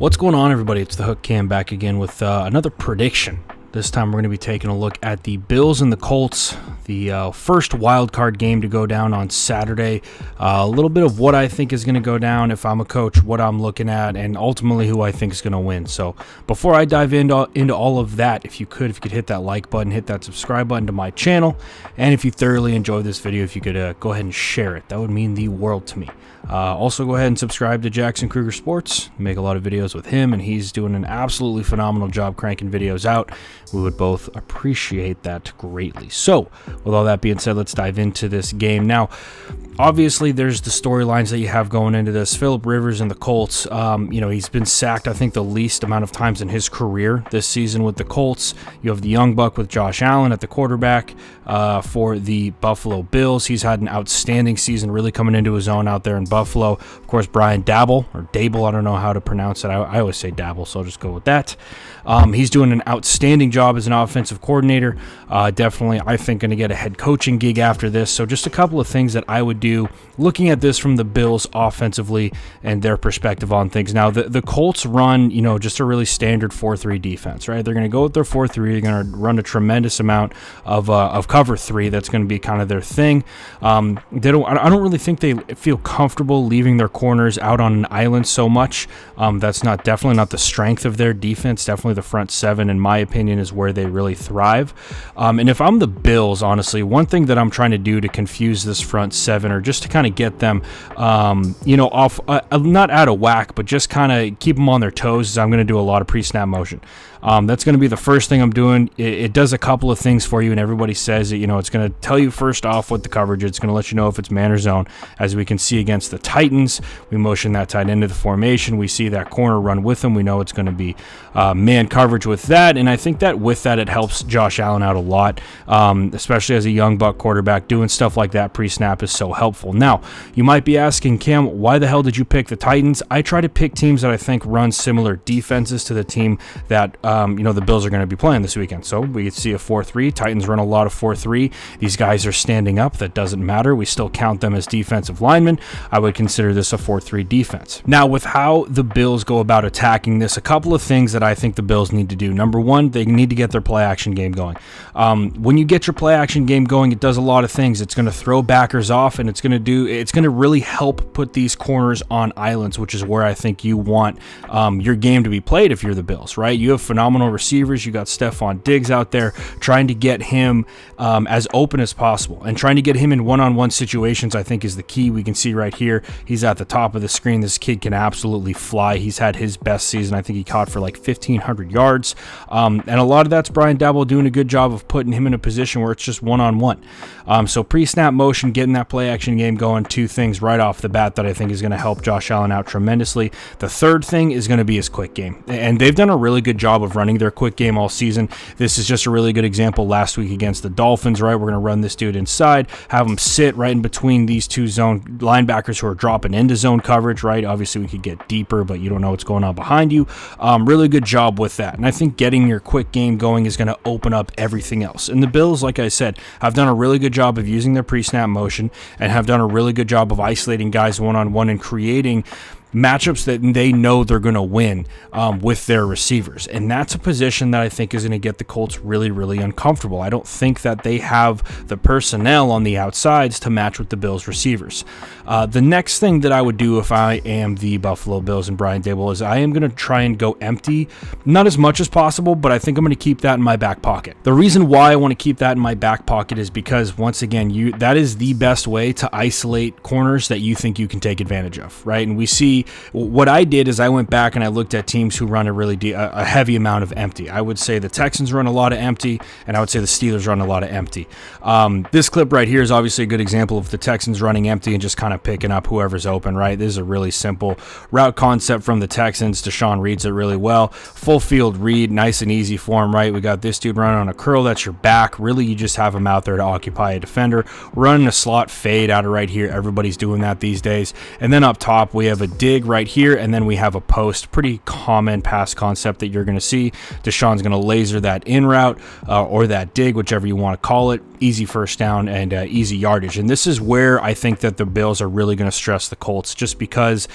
What's going on, everybody? It's the Hook Cam back again with another prediction. This time we're going to be taking a look at the Bills and the Colts, the first wild card game to go down on Saturday. A little bit of what I think is going to go down if I'm a coach, what I'm looking at, and ultimately who I think is going to win. So before I dive into all of that, if you could hit that like button, hit that subscribe button to my channel, and if you thoroughly enjoyed this video, if you could go ahead and share it, that would mean the world to me. Also, go ahead and subscribe to Jackson Kruger Sports. I make a lot of videos with him, and he's doing an absolutely phenomenal job cranking videos out. We would both appreciate that greatly. So, with all that being said, let's dive into this game. Now, obviously, there's the storylines that you have going into this. Phillip Rivers and the Colts, he's been sacked, I think, the least amount of times in his career this season with the Colts. You have the young buck with Josh Allen at the quarterback for the Buffalo Bills. He's had an outstanding season, really coming into his own out there in Buffalo. Of course, Brian Daboll, or Dable, I don't know how to pronounce it. I always say Daboll, so I'll just go with that. He's doing an outstanding job as an offensive coordinator. Definitely, I think, going to get a head coaching gig after this. So just a couple of things that I would do looking at this from the Bills offensively and their perspective on things. Now, the Colts run, just a really standard 4-3 defense, right? They're going to go with their 4-3. They're going to run a tremendous amount of cover 3. That's going to be kind of their thing. I don't really think they feel comfortable leaving their corners out on an island so much. That's definitely not the strength of their defense. Definitely the front seven, in my opinion, is where they really thrive. And if I'm the Bills, honestly, one thing that I'm trying to do to confuse this front seven, or just to kind of get them, off, not out of whack, but just kind of keep them on their toes, is I'm going to do a lot of pre-snap motion. That's going to be the first thing I'm doing. It does a couple of things for you, and everybody says that, it's going to tell you first off what the coverage is. It's going to let you know if it's man or zone. As we can see against the Titans, we motion that tight into the formation. We see that corner run with them. We know it's going to be man coverage with that, and I think that with that, it helps Josh Allen out a lot, especially as a young buck quarterback. Doing stuff like that pre-snap is so helpful. Now, you might be asking, Cam, why the hell did you pick the Titans? I try to pick teams that I think run similar defenses to the team that the Bills are going to be playing this weekend. So we see a 4-3. Titans run a lot of 4-3. These guys are standing up. That doesn't matter. We still count them as defensive linemen. I would consider this a 4-3 defense. Now, with how the Bills go about attacking this, a couple of things that I think the Bills need to do. Number one, they need to get their play action game going. When you get your play action game going, it does a lot of things. It's going to throw backers off, and it's going to really help put these corners on islands, which is where I think you want your game to be played if you're the Bills, right? You have phenomenal receivers. You got Stephon Diggs out there, trying to get him as open as possible, and trying to get him in one-on-one situations, I think, is the key. We can see right here, he's at the top of the screen. This kid can absolutely fly. He's had his best season. I think he caught for like 1,500 yards, and a lot of that's Brian Daboll doing a good job of putting him in a position where it's just one-on-one. So pre-snap motion, getting that play action game going, two things right off the bat that I think is going to help Josh Allen out tremendously. The third thing is going to be his quick game, and they've done a really good job of running their quick game all season. This is just a really good example last week against the Dolphins, right? We're going to run this dude inside, have him sit right in between these two zone linebackers who are dropping into zone coverage, right? Obviously, we could get deeper, but you don't know what's going on behind you. Really good job with that. And I think getting your quick game going is going to open up everything else. And the Bills, like I said, have done a really good job of using their pre-snap motion and have done a really good job of isolating guys one-on-one and creating matchups that they know they're going to win with their receivers. And that's a position that I think is going to get the Colts really, really uncomfortable. I don't think that they have the personnel on the outsides to match with the Bills receivers. The next thing that I would do if I am the Buffalo Bills and Brian Daboll is I am going to try and go empty, not as much as possible, but I think I'm going to keep that in my back pocket. The reason why I want to keep that in my back pocket is because, once again, that is the best way to isolate corners that you think you can take advantage of, right? And we see what I did is I went back and I looked at teams who run a heavy amount of empty. I would say the Texans run a lot of empty, and I would say the Steelers run a lot of empty. This clip right here is obviously a good example of the Texans running empty and just kind of picking up whoever's open, right? This is a really simple route concept from the Texans. Deshaun reads it really well. Full field read, nice and easy for him, right? We got this dude running on a curl. That's your back. Really, you just have him out there to occupy a defender. Running a slot fade out of right here. Everybody's doing that these days. And then up top, we have a dig dig right here, and then we have a post. Pretty common pass concept that you're going to see. Deshaun's going to laser that in route or that dig, whichever you want to call it. Easy first down and easy yardage. And this is where I think that the Bills are really going to stress the Colts, just because,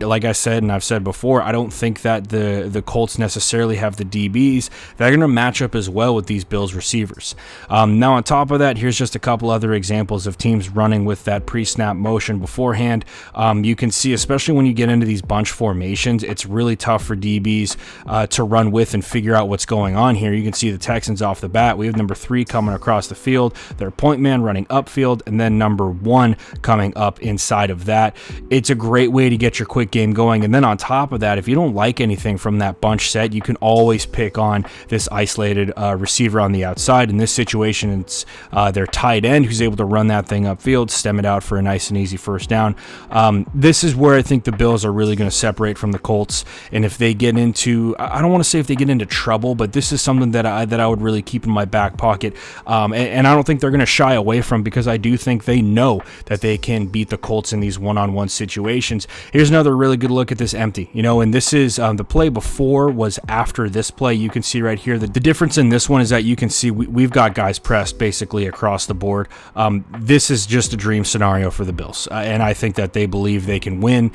like I said and I've said before, I don't think that the Colts necessarily have the DBs that are going to match up as well with these Bills receivers. Now, on top of that, here's just a couple other examples of teams running with that pre-snap motion beforehand. You can see, especially when you get into these bunch formations, it's really tough for DBs to run with and figure out what's going on here. You can see the Texans off the bat. We have number 3 coming across the field, their point man running upfield, and then number 1 coming up inside of that. It's a great way to get your quick game going. And then on top of that, if you don't like anything from that bunch set, you can always pick on this isolated receiver on the outside. In this situation, it's their tight end who's able to run that thing upfield, stem it out for a nice and easy first down. This is where I think the Bills are really going to separate from the Colts. And if they get into, I don't want to say if they get into trouble, but this is something that I would really keep in my back pocket. And I don't think they're going to shy away from, because I do think they know that they can beat the Colts in these one-on-one situations. Here's another really good look at this empty, and this is the play before was after this play. You can see right here that the difference in this one is that you can see we've got guys pressed basically across the board. This is just a dream scenario for the Bills, and I think that they believe they can win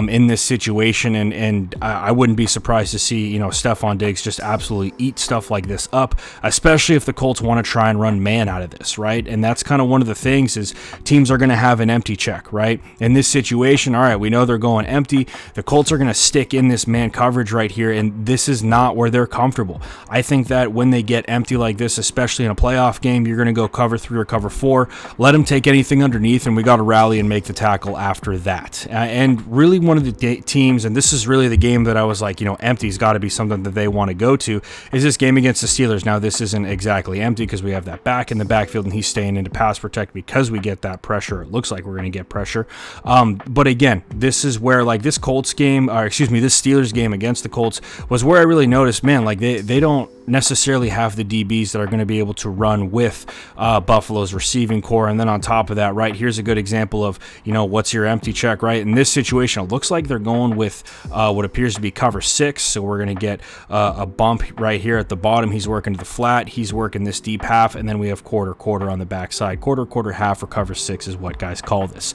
in this situation, and I wouldn't be surprised to see Stephon Diggs just absolutely eat stuff like this up, especially if the Colts want to try and run man out of this, right? And that's kind of one of the things is teams are going to have an empty check, right? In this situation, all right, we know they're going empty. The Colts are going to stick in this man coverage right here, and this is not where they're comfortable. I think that when they get empty like this, especially in a playoff game, you're going to go cover 3 or cover 4, let them take anything underneath, and we got to rally and make the tackle after that. And really one of the teams, and this is really the game that I was like, empty's got to be something that they want to go to, is this game against the Steelers. Now, this isn't exactly empty because we have that back in the backfield, and he's staying into pass protect because we get that pressure. It looks like we're going to get pressure. But again, this is where this Colts game, this Steelers game against the Colts was where I really noticed, man, they don't necessarily have the DBs that are going to be able to run with Buffalo's receiving core. And then on top of that, right, here's a good example of, what's your empty check, right? In this situation, it looks like they're going with what appears to be cover 6. So we're going to get a bump right here at the bottom. He's working to the flat. He's working this deep half. And then we have quarter on the backside. Quarter half, or cover 6 is what guys call this.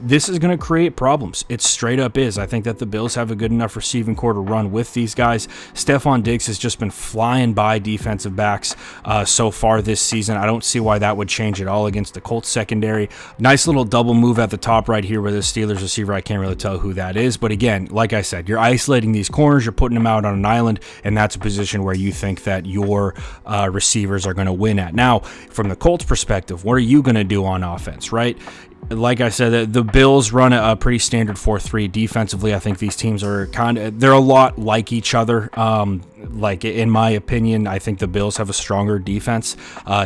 This is going to create problems. It straight up is. I think that the Bills have a good enough receiving core to run with these guys. Stephon Diggs has just been flying by defensive backs so far this season. I don't see why that would change at all against the Colts secondary. Nice little double move at the top right here with the Steelers receiver. I can't really tell who that is, but again, like I said, you're isolating these corners, you're putting them out on an island, and that's a position where you think that your receivers are going to win at. Now, from the Colts perspective, what are you going to do on offense, right? Like I said, the Bills run a pretty standard 4-3 defensively. I think these teams are they're a lot like each other. In my opinion, I think the Bills have a stronger defense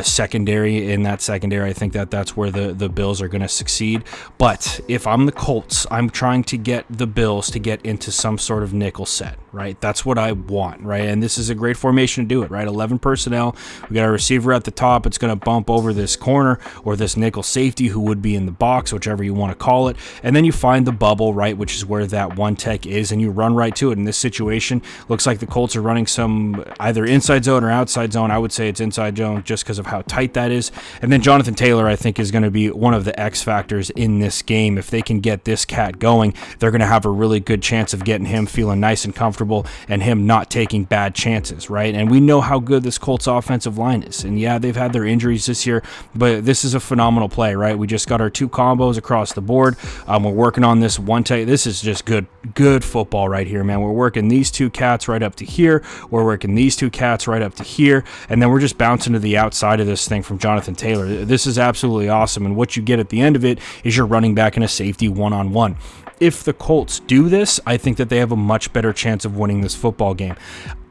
secondary. In that secondary, I think that's where the Bills are going to succeed. But if I'm the Colts, I'm trying to get the Bills to get into some sort of nickel set, right? That's what I want, right? And this is a great formation to do it, right? 11 personnel. We got a receiver at the top. It's going to bump over this corner or this nickel safety who would be in the box, whichever you want to call it. And then you find the bubble, right, which is where that one tech is, and you run right to it. In this situation, looks like the Colts are running some either inside zone or outside zone. I would say it's inside zone just because of how tight that is. And then Jonathan Taylor, I think, is going to be one of the X factors in this game. If they can get this cat going, they're going to have a really good chance of getting him feeling nice and comfortable and him not taking bad chances, right? And we know how good this Colts offensive line is. And yeah, they've had their injuries this year, but this is a phenomenal play, right? We just got our 2 combos across the board. We're working on this one tech. This is just good football right here, man. We're working these 2 cats right up to here. We're working these 2 cats right up to here, and then we're just bouncing to the outside of this thing from Jonathan Taylor. This is absolutely awesome, and what you get at the end of it is your running back and a safety one-on-one. If the Colts do this, I think that they have a much better chance of winning this football game.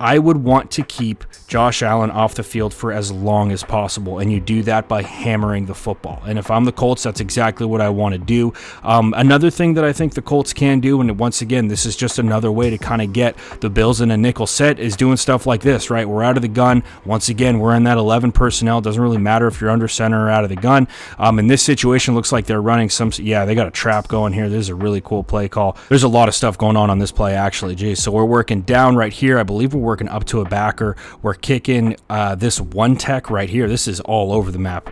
I would want to keep Josh Allen off the field for as long as possible, and you do that by hammering the football. And if I'm the Colts, that's exactly what I want to do. Another thing that I think the Colts can do, and once again, this is just another way to kind of get the Bills in a nickel set, is doing stuff like this, right? We're out of the gun. Once again, we're in that 11 personnel. It doesn't really matter if you're under center or out of the gun. In this situation, looks like they're running they got a trap going here. This is a really cool play call. There's a lot of stuff going on this play, actually. Geez, so we're working down right here. I believe we're working up to a backer. We're kicking this one tech right here. This is all over the map.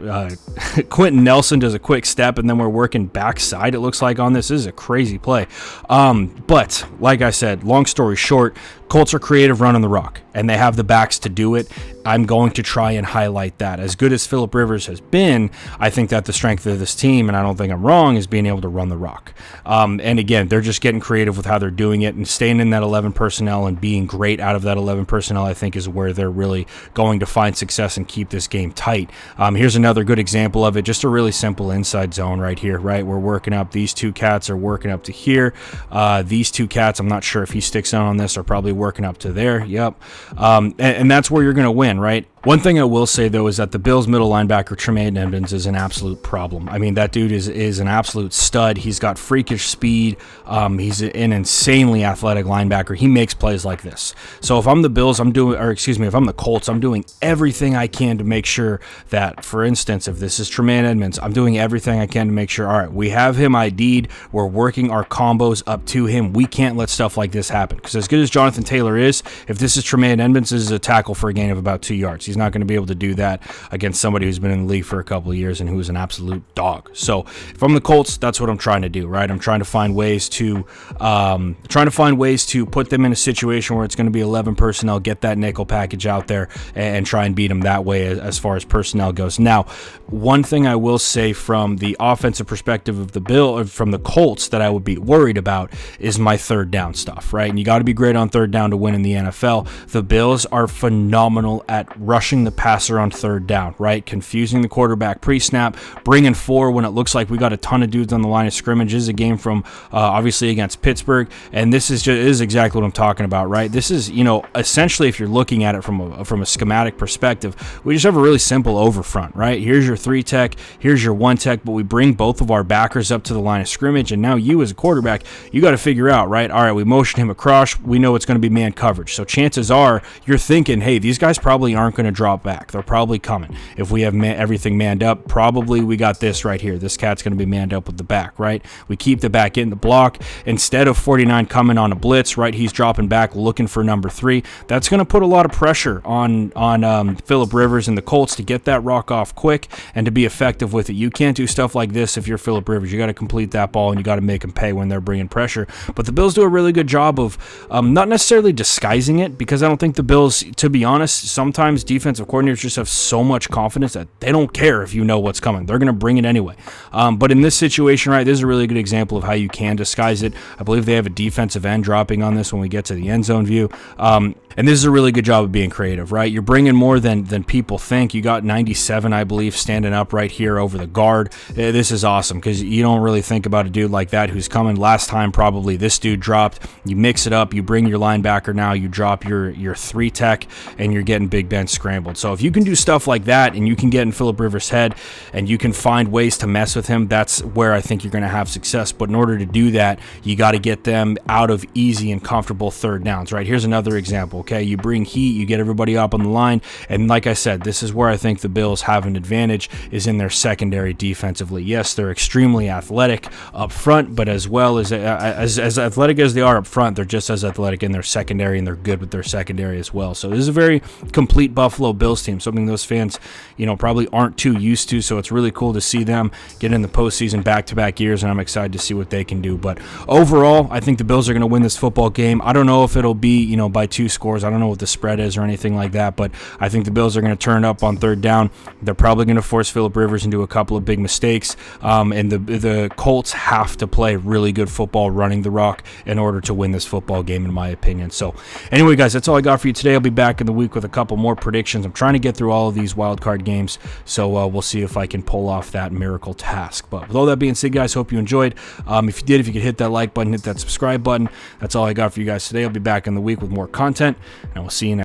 Quentin Nelson does a quick step, and then we're working backside, it looks like, on this. This is a crazy play. But like I said, long story short, Colts are creative running the rock, and they have the backs to do it. I'm going to try and highlight that. As good as Phillip Rivers has been, I think that the strength of this team, and I don't think I'm wrong, is being able to run the rock. And again, they're just getting creative with how they're doing it, and staying in that 11 personnel and being great out of that 11 personnel, I think, is where they're really going to find success and keep this game tight. Here's another good example of it, just a really simple inside zone right here, right? We're working up. These two cats are working up to here. These two cats, I'm not sure if he sticks on this, are probably working up to there. Yep. And that's where you're going to win, right? One thing I will say, though, is that the Bills' middle linebacker, Tremaine Edmonds, is an absolute problem. I mean, that dude is an absolute stud. He's got freakish speed. He's an insanely athletic linebacker. He makes plays like this. So if I'm the Bills, if I'm the Colts, I'm doing everything I can to make sure that, for instance, if this is Tremaine Edmonds, I'm doing everything I can to make sure, all right, we have him ID'd. We're working our combos up to him. We can't let stuff like this happen. Because as good as Jonathan Taylor is, if this is Tremaine Edmonds, this is a tackle for a gain of about 2 yards. He's not going to be able to do that against somebody who's been in the league for a couple of years and who is an absolute dog. So if I'm the Colts, that's what I'm trying to do, right? I'm trying to find ways to put them in a situation where it's going to be 11 personnel, get that nickel package out there, and try and beat them that way as far as personnel goes. Now, one thing I will say from the offensive perspective of from the Colts that I would be worried about is my third down stuff, right? And you got to be great on third down to win in the NFL. The Bills are phenomenal at rushing the passer on third down, right? Confusing the quarterback pre-snap, bringing four when it looks like we got a ton of dudes on the line of scrimmage. This is a game from obviously against Pittsburgh, and this is exactly what I'm talking about, right? This is, essentially, if you're looking at it from a schematic perspective, we just have a really simple over front, right? Here's your 3 tech, here's your 1 tech, but we bring both of our backers up to the line of scrimmage, and now you as a quarterback, you got to figure out, right? All right, we motion him across, we know it's going to be man coverage, so chances are you're thinking, hey, these guys probably aren't going to drop back. They're probably coming. If we have everything manned up, probably we got this right here. This cat's going to be manned up with the back, right? We keep the back in the block. Instead of 49 coming on a blitz, right, he's dropping back looking for number 3. That's going to put a lot of pressure on Phillip Rivers and the Colts to get that rock off quick and to be effective with it. You can't do stuff like this if you're Phillip Rivers. You got to complete that ball and you got to make them pay when they're bringing pressure. But the Bills do a really good job of not necessarily disguising it, because I don't think the Bills, to be honest, sometimes defensive coordinators just have so much confidence that they don't care if you know what's coming. They're going to bring it anyway. But in this situation, right, this is a really good example of how you can disguise it. I believe they have a defensive end dropping on this when we get to the end zone view. And this is a really good job of being creative, right? You're bringing more than people think. You got 97, I believe, standing up right here over the guard. This is awesome because you don't really think about a dude like that who's coming. Last time, probably this dude dropped. You mix it up. You bring your linebacker now. You drop your 3 tech, and you're getting Big Ben scrambled. So if you can do stuff like that and you can get in Phillip Rivers' head and you can find ways to mess with him, that's where I think you're going to have success. But in order to do that, you got to get them out of easy and comfortable third downs, right? Here's another example. Okay, you bring heat, you get everybody up on the line, and like I said, this is where I think the Bills have an advantage, is in their secondary defensively. Yes, they're extremely athletic up front, but as well as athletic as they are up front, they're just as athletic in their secondary, and they're good with their secondary as well. So this is a very complete Buffalo Bills team, something those fans, probably aren't too used to. So it's really cool to see them get in the postseason back-to-back years, and I'm excited to see what they can do. But overall, I think the Bills are going to win this football game. I don't know if it'll be, by 2 scores. I don't know what the spread is or anything like that, but I think the Bills are going to turn up on third down. They're probably going to force Phillip Rivers into a couple of big mistakes, and the Colts have to play really good football running the rock in order to win this football game, in my opinion. So anyway, guys, that's all I got for you today. I'll be back in the week with a couple more predictions. I'm trying to get through all of these wild card games, so we'll see if I can pull off that miracle task. But with all that being said, guys, hope you enjoyed. If you did, if you could hit that like button, hit that subscribe button. That's all I got for you guys today. I'll be back in the week with more content, and we'll see you next